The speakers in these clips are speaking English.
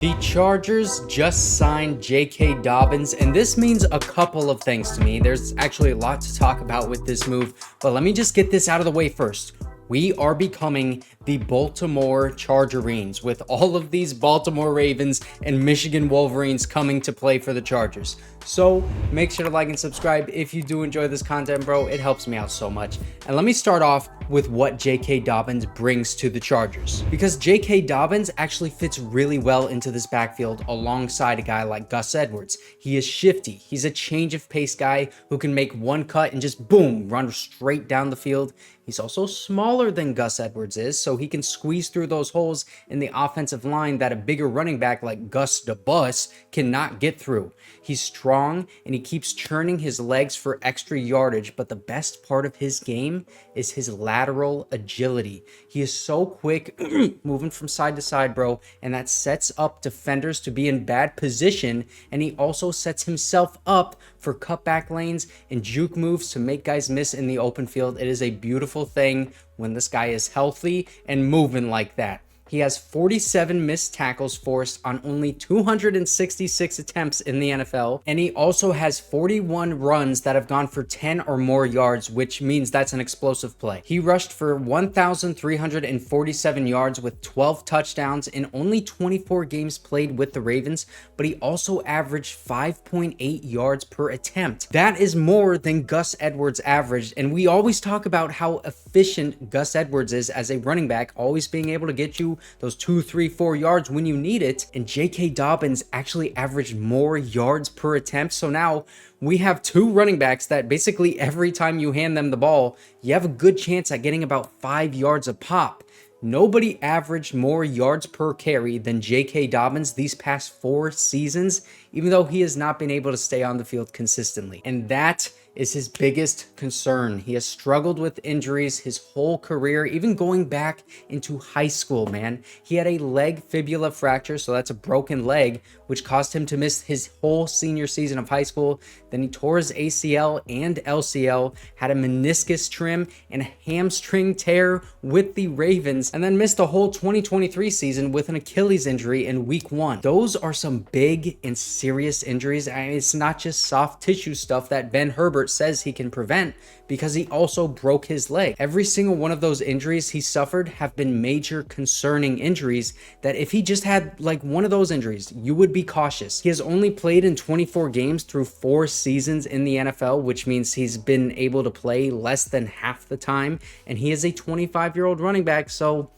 The Chargers just signed JK Dobbins, and this means a couple of things to me. There's actually a lot to talk about with this move, but let me just get this out of the way first. We are becoming the Baltimore Chargerines, with all of these Baltimore Ravens and Michigan Wolverines coming to play for the Chargers. So make sure to like and subscribe if you do enjoy this content, bro. It helps me out so much. And let me start off with what JK Dobbins brings to the Chargers, because JK Dobbins actually fits really well into this backfield alongside a guy like Gus Edwards. He is shifty. He's a change of pace guy who can make one cut and just boom, run straight down the field. He's also smaller than Gus Edwards is, so he can squeeze through those holes in the offensive line that a bigger running back like Gus the Bus cannot get through. He's strong and he keeps churning his legs for extra yardage, but the best part of his game is his lateral agility. He is so quick moving from side to side, bro, and that sets up defenders to be in bad position, and he also sets himself up for cutback lanes and juke moves to make guys miss in the open field. It is a beautiful thing when this guy is healthy and moving like that. He has 47 missed tackles forced on only 266 attempts in the NFL. And he also has 41 runs that have gone for 10 or more yards, which means that's an explosive play. He rushed for 1,347 yards with 12 touchdowns in only 24 games played with the Ravens, but he also averaged 5.8 yards per attempt. That is more than Gus Edwards averaged. And we always talk about how efficient Gus Edwards is as a running back, always being able to get you those 2, 3, 4 yards when you need it. And JK Dobbins actually averaged more yards per attempt. So now we have two running backs that basically every time you hand them the ball, you have a good chance at getting about 5 yards a pop. Nobody averaged more yards per carry than JK Dobbins these past 4 seasons, even though he has not been able to stay on the field consistently. And that is his biggest concern. He has struggled with injuries his whole career, even going back into high school, man. He had a leg fibula fracture, so that's a broken leg, which caused him to miss his whole senior season of high school. Then he tore his ACL and LCL, had a meniscus trim and a hamstring tear with the Ravens, and then missed the whole 2023 season with an Achilles injury in week 1. Those are some big and serious injuries. It's not just soft tissue stuff that Ben Herbert says he can prevent, because he also broke his leg. Every single one of those injuries he suffered have been major concerning injuries that if he just had like one of those injuries, you would be cautious. He has only played in 24 games through 4 seasons in the NFL, which means he's been able to play less than half the time, and he is a 25-year-old running back, so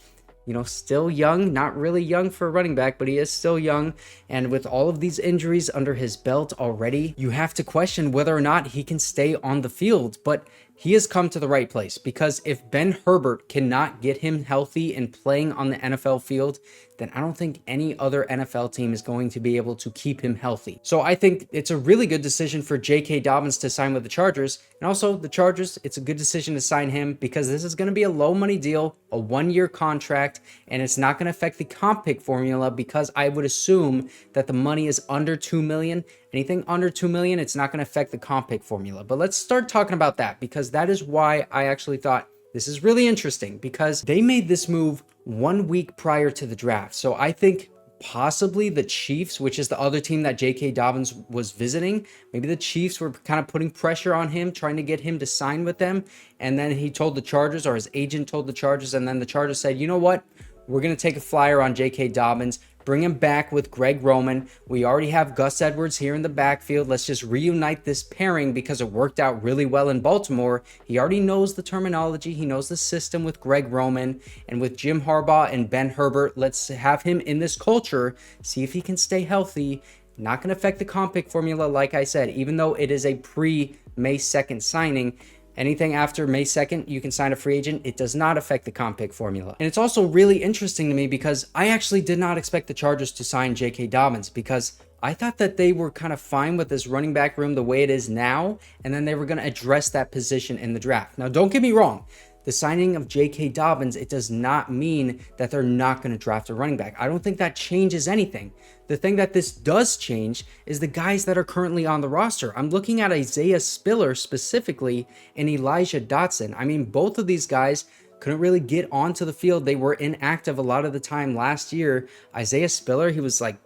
still young, not really young for a running back, but he is still young. And with all of these injuries under his belt already, you have to question whether or not he can stay on the field. But he has come to the right place, because if Ben Herbert cannot get him healthy and playing on the NFL field, then I don't think any other NFL team is going to be able to keep him healthy. So I think it's a really good decision for JK Dobbins to sign with the Chargers. And also the Chargers, it's a good decision to sign him because this is going to be a low money deal, a 1-year contract, and it's not going to affect the comp pick formula, because I would assume that the money is under $2 million. Anything under $2 million, it's not going to affect the comp pick formula. But let's start talking about that, because that is why I actually thought this is really interesting, because they made this move 1 week prior to the draft. So I think possibly the Chiefs, which is the other team that JK Dobbins was visiting, maybe the Chiefs were kind of putting pressure on him, trying to get him to sign with them. And then he told the Chargers, or his agent told the Chargers, and then the Chargers said, you know what? We're going to take a flyer on JK Dobbins, bring him back with Greg Roman. We already have Gus Edwards here in the backfield. Let's just reunite this pairing because it worked out really well in Baltimore. He already knows the terminology. He knows the system with Greg Roman, and with Jim Harbaugh and Ben Herbert. Let's have him in this culture, see if he can stay healthy. Not going to affect the comp pick formula, like I said, even though it is a pre-May 2nd signing. Anything after May 2nd, you can sign a free agent. It does not affect the comp pick formula. And it's also really interesting to me because I actually did not expect the Chargers to sign JK Dobbins, because I thought that they were kind of fine with this running back room the way it is now, and then they were going to address that position in the draft. Now, don't get me wrong. The signing of J.K. Dobbins, it does not mean that they're not going to draft a running back. I don't think that changes anything. The thing that this does change is the guys that are currently on the roster. I'm looking at Isaiah Spiller specifically and Elijah Dotson. I mean, both of these guys couldn't really get onto the field. They were inactive a lot of the time last year. Isaiah Spiller, he was like,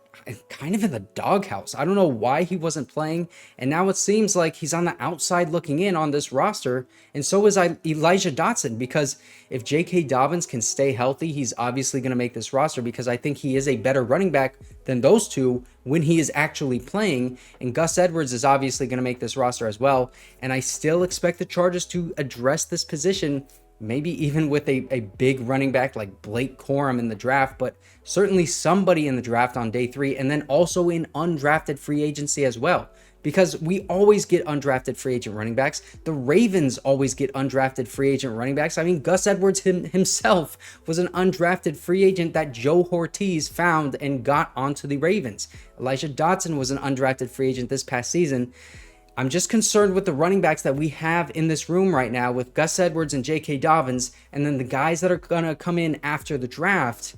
kind of in the doghouse. I don't know why he wasn't playing, and now it seems like he's on the outside looking in on this roster, and so is Elijah Dotson, because if JK Dobbins can stay healthy, he's obviously going to make this roster, because I think he is a better running back than those two when he is actually playing, and Gus Edwards is obviously going to make this roster as well, and I still expect the Chargers to address this position, maybe even with a big running back like Blake Corum in the draft, but certainly somebody in the draft on day 3, and then also in undrafted free agency as well. Because we always get undrafted free agent running backs. The Ravens always get undrafted free agent running backs. I mean, Gus Edwards himself was an undrafted free agent that Joe Hortiz found and got onto the Ravens. Elijah Dotson was an undrafted free agent this past season. I'm just concerned with the running backs that we have in this room right now with Gus Edwards and JK Dobbins, and then the guys that are going to come in after the draft.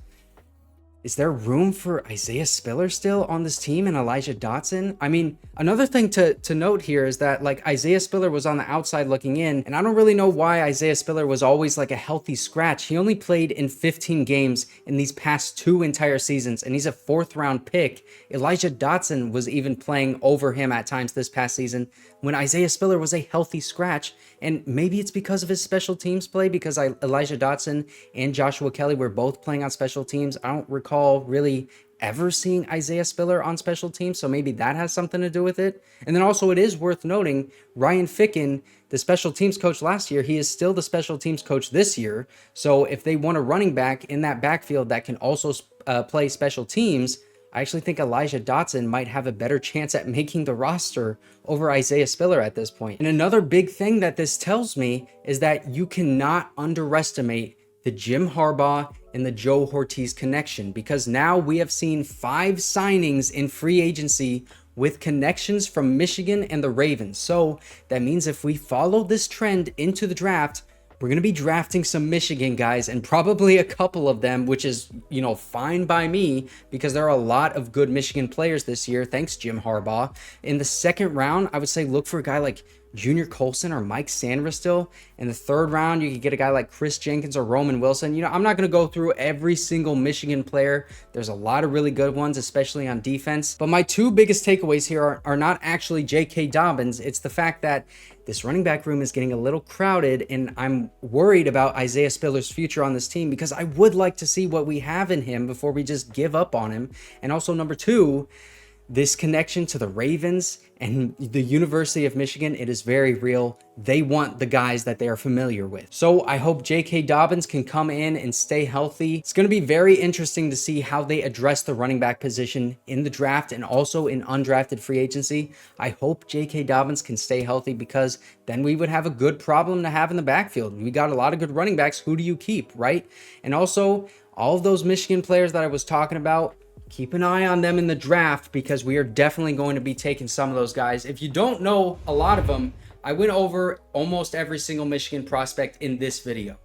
Is there room for Isaiah Spiller still on this team and Elijah Dotson? I mean, another thing to note here is that like Isaiah Spiller was on the outside looking in, and I don't really know why Isaiah Spiller was always like a healthy scratch. He only played in 15 games in these past 2 entire seasons, and he's a 4th round pick. Elijah Dotson was even playing over him at times this past season when Isaiah Spiller was a healthy scratch. And maybe it's because of his special teams play, because Elijah Dotson and Joshua Kelly were both playing on special teams. I don't recall really ever seeing Isaiah Spiller on special teams, so maybe that has something to do with it. And then also it is worth noting, Ryan Ficken, the special teams coach last year, he is still the special teams coach this year. So if they want a running back in that backfield that can also play special teams, I actually think Elijah Dotson might have a better chance at making the roster over Isaiah Spiller at this point. And another big thing that this tells me is that you cannot underestimate the Jim Harbaugh and the Joe Hortiz connection, because now we have seen 5 signings in free agency with connections from Michigan and the Ravens. So that means if we follow this trend into the draft, we're going to be drafting some Michigan guys, and probably a couple of them, which is, you know, fine by me, because there are a lot of good Michigan players this year. Thanks, Jim Harbaugh. In the 2nd round, I would say look for a guy like Junior Colson or Mike Sanders still. In the 3rd round, you could get a guy like Chris Jenkins or Roman Wilson. You know, I'm not going to go through every single Michigan player. There's a lot of really good ones, especially on defense. But my 2 biggest takeaways here are not actually J.K. Dobbins. It's the fact that this running back room is getting a little crowded, and I'm worried about Isaiah Spiller's future on this team, because I would like to see what we have in him before we just give up on him. And also number 2, this connection to the Ravens and the University of Michigan, it is very real. They want the guys that they are familiar with. So I hope J.K. Dobbins can come in and stay healthy. It's going to be very interesting to see how they address the running back position in the draft and also in undrafted free agency. I hope J.K. Dobbins can stay healthy, because then we would have a good problem to have in the backfield. We got a lot of good running backs. Who do you keep, right? And also, all of those Michigan players that I was talking about, keep an eye on them in the draft, because we are definitely going to be taking some of those guys. If you don't know a lot of them, I went over almost every single Michigan prospect in this video.